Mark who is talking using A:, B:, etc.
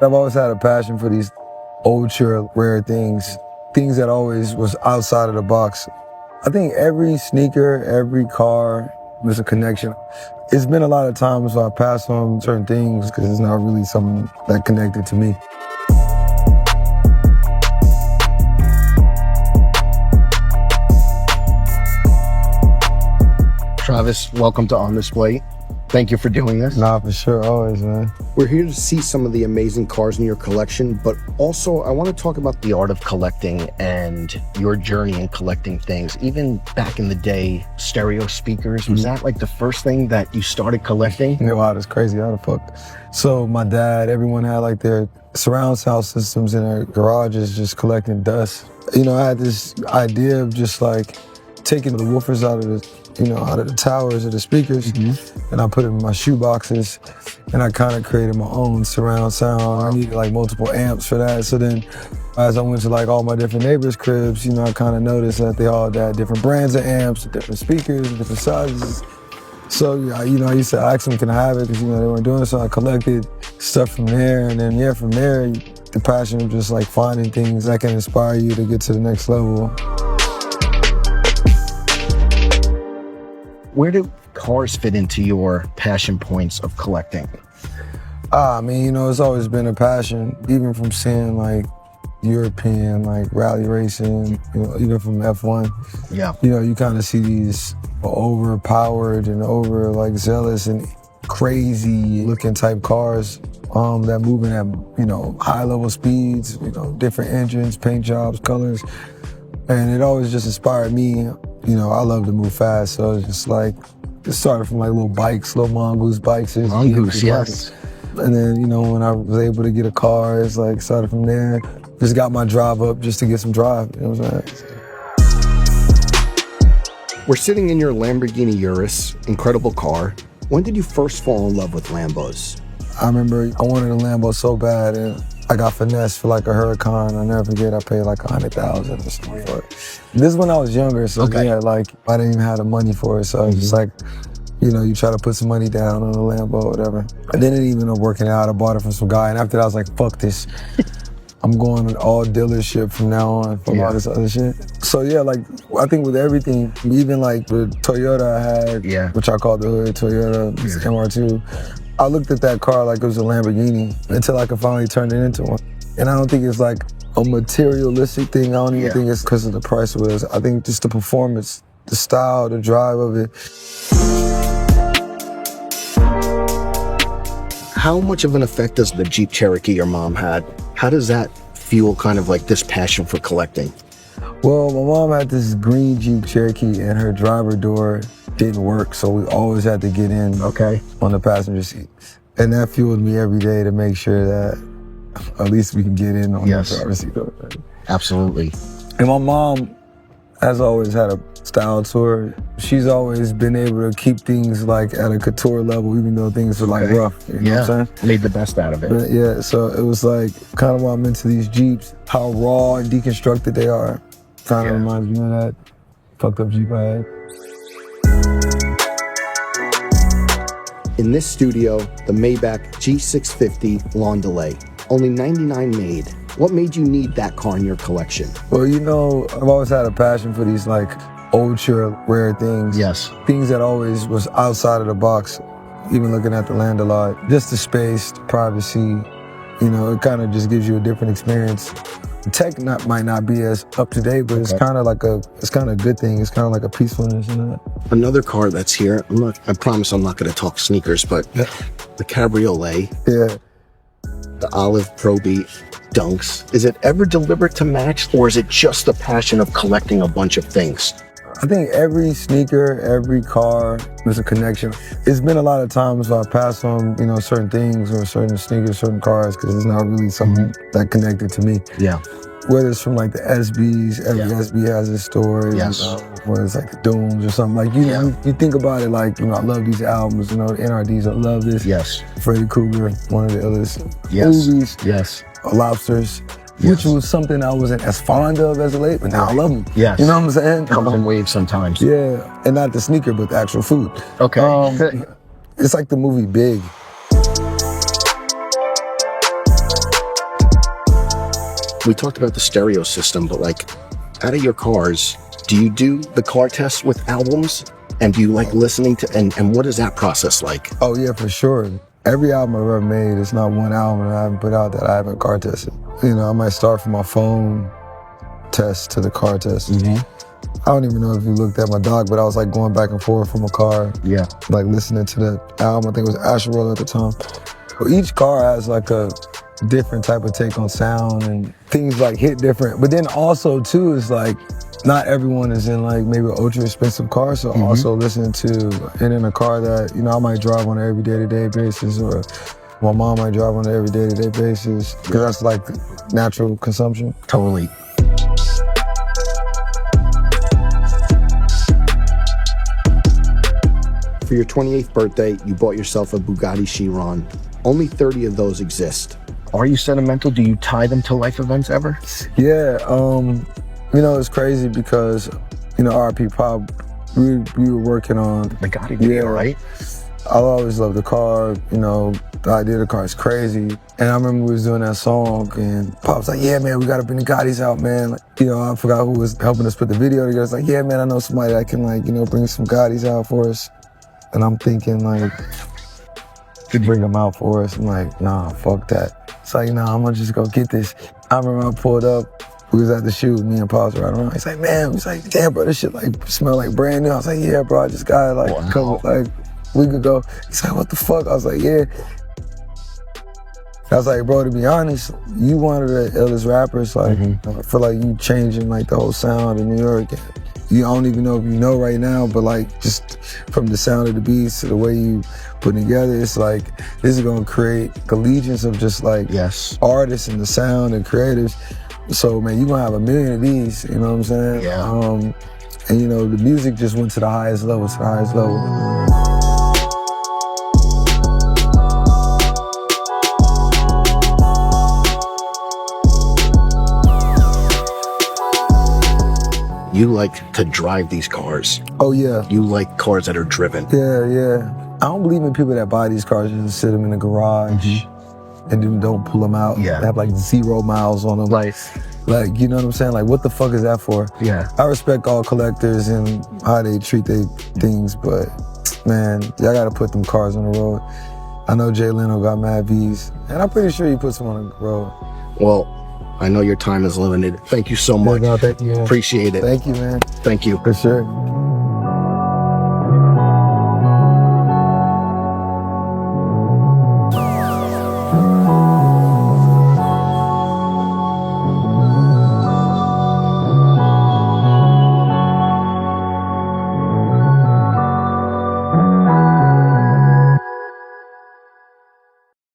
A: I've always had a passion for these ultra rare things that always was outside of the box. I think every sneaker, every car, there's a connection. It's been a lot of times where I pass on certain things because it's not really something that connected to me.
B: Travis, welcome to On Display. Thank you for doing this.
A: Nah, for sure, always, man.
B: We're here to see some of the amazing cars in your collection, but also I want to talk about the art of collecting and your journey in collecting things. Even back in the day, stereo speakers, was that like the first thing that you started collecting?
A: Yeah, wow, that's crazy. How the fuck? So my dad, everyone had like their surround sound systems in their garages just collecting dust. You know, I had this idea of just like taking the woofers out of the towers of the speakers, and I put it in my shoe boxes, and I kind of created my own surround sound. I needed like multiple amps for that. So then as I went to like all my different neighbors' cribs, you know, I kind of noticed that they all had different brands of amps, different speakers, different sizes. So, I used to ask them, can I have it? Because, they weren't doing it. So I collected stuff from there. And then, from there, the passion of just like finding things that can inspire you to get to the next level.
B: Where do cars fit into your passion points of collecting?
A: It's always been a passion, even from seeing like European, like rally racing, even from F1.
B: Yeah.
A: You kind of see these overpowered and over like zealous and crazy looking type cars that moving at, high level speeds, different engines, paint jobs, colors. And it always just inspired me. I love to move fast, so it's just like, it started from like little bikes, little mongoose bikes.
B: Mongoose, yes.
A: And then, when I was able to get a car, it's like, started from there. Just got my drive up just to get some drive, you know what I'm saying?
B: We're sitting in your Lamborghini Urus, incredible car. When did you first fall in love with Lambos?
A: I remember I wanted a Lambo so bad, and I got finessed for like a Huracan. I'll never forget, I paid like $100,000 or something for it. This is when I was younger, so yeah, like I didn't even have the money for it. So it's just like, you try to put some money down on a Lambo or whatever. And then it ended up working out. I bought it from some guy, and after that I was like, fuck this. I'm going to all dealership from now on from all this other shit. So yeah, like I think with everything, even like the Toyota I had, which I called the hood Toyota MR2, I looked at that car like it was a Lamborghini until I could finally turn it into one. And I don't think it's like a materialistic thing. I don't even think it's because of the price of it. I think just the performance, the style, the drive of it.
B: How much of an effect does the Jeep Cherokee your mom had? How does that fuel kind of like this passion for collecting?
A: Well, my mom had this green Jeep Cherokee and her driver door didn't work, so we always had to get in on the passenger seat. And that fueled me every day to make sure that at least we can get in on the driver's seat.
B: Absolutely.
A: And my mom has always had a style to her. She's always been able to keep things like at a couture level, even though things are like rough. You know what I'm saying?
B: Made the best out of it.
A: But so it was like kind of why I'm into these Jeeps, how raw and deconstructed they are. Kind of reminds me of that fucked up Jeep I had.
B: In this studio, the Maybach G650 Lawn Delay. Only 99 made. What made you need that car in your collection?
A: Well, I've always had a passion for these like ultra rare things.
B: Yes.
A: Things that always was outside of the box. Even looking at the land a lot. Just the space, the privacy, it kind of just gives you a different experience. The tech might not be as up to date, but it's kind of like a good thing. It's kind of like a peacefulness,
B: Another car that's here. I promise I'm not going to talk sneakers, but the Cabriolet.
A: Yeah.
B: The Olive Pro Beat Dunks. Is it ever deliberate to match, or is it just the passion of collecting a bunch of things?
A: I think every sneaker, every car, there's a connection. It's been a lot of times where I pass on, certain things or certain sneakers, certain cars, because it's not really something that connected to me.
B: Yeah.
A: Whether it's from like the SBs, every SB has its story.
B: Yes.
A: Whether it's like the Dooms or something. Like, you think about it like, I love these albums, the NRDs, I love this.
B: Yes.
A: Freddy Krueger, one of the illest
B: movies.
A: Yes. Lobsters. Which was something I wasn't as fond of as of late, but now I love them.
B: Yes.
A: You know what I'm saying?
B: Comes in waves sometimes.
A: Yeah, and not the sneaker, but the actual food.
B: Okay.
A: It's like the movie Big.
B: We talked about the stereo system, but like, out of your cars, do you do the car tests with albums? And do you like listening to, and what is that process like?
A: Oh yeah, for sure. Every album I've ever made, it's not one album that I haven't put out that I haven't car tested. You know, I might start from my phone test to the car test. I don't even know if you looked at my dog, but I was like going back and forth from a car.
B: Yeah.
A: Like listening to the album, I think it was Asherola at the time. But each car has like a different type of take on sound and things like hit different. But then also too, is like, not everyone is in like maybe an ultra expensive car, so also listening to and in a car that, you know, I might drive on an every day-to-day basis, or my mom might drive on an every day-to-day basis, because that's like natural consumption.
B: Totally. For your 28th birthday, you bought yourself a Bugatti Chiron. Only 30 of those exist. Are you sentimental? Do you tie them to life events ever?
A: Yeah, you know, it's crazy because, you know, RP Pop, we were working on
B: The Gotti video, right?
A: I always loved the car, you know, the idea of the car is crazy. And I remember we was doing that song and Pop's like, yeah, man, we gotta bring the Gottis out, man. Like, you know, I forgot who was helping us put the video together. It's like, yeah, man, I know somebody that can, like, you know, bring some Gottis out for us. And I'm thinking, like, to bring them out for us. I'm like, nah, fuck that. It's like, nah, I'm gonna just go get this. I remember I pulled up, we was at the shoot, me and Pops right around. He's like, man, he's like, damn, bro, this shit like smell like brand new. I was like, yeah, bro, I just got it like a couple, like a week ago. He's like, what the fuck? I was like, yeah. I was like, bro, to be honest, you one of the illest rappers. Like, I feel like you changing like the whole sound in New York. You don't even know if you know right now, but like just from the sound of the beats to the way you put together, it's like this is gonna create allegiance of just like artists and the sound and creatives. So man, you're gonna have a million of these, you know what I'm saying?
B: Yeah.
A: And you know, the music just went to the highest level,
B: You like to drive these cars.
A: Oh yeah.
B: You like cars that are driven.
A: Yeah. I don't believe in people that buy these cars and just sit them in the garage and then don't pull them out.
B: Yeah.
A: They have like 0 miles on them. Like, you know what I'm saying? Like, what the fuck is that for?
B: Yeah.
A: I respect all collectors and how they treat their things, but man, y'all gotta put them cars on the road. I know Jay Leno got mad V's, and I'm pretty sure he puts them on the road.
B: Well, I know your time is limited. Thank you so much.
A: No, thank you, man.
B: Appreciate it.
A: Thank you, man.
B: Thank you.
A: For sure.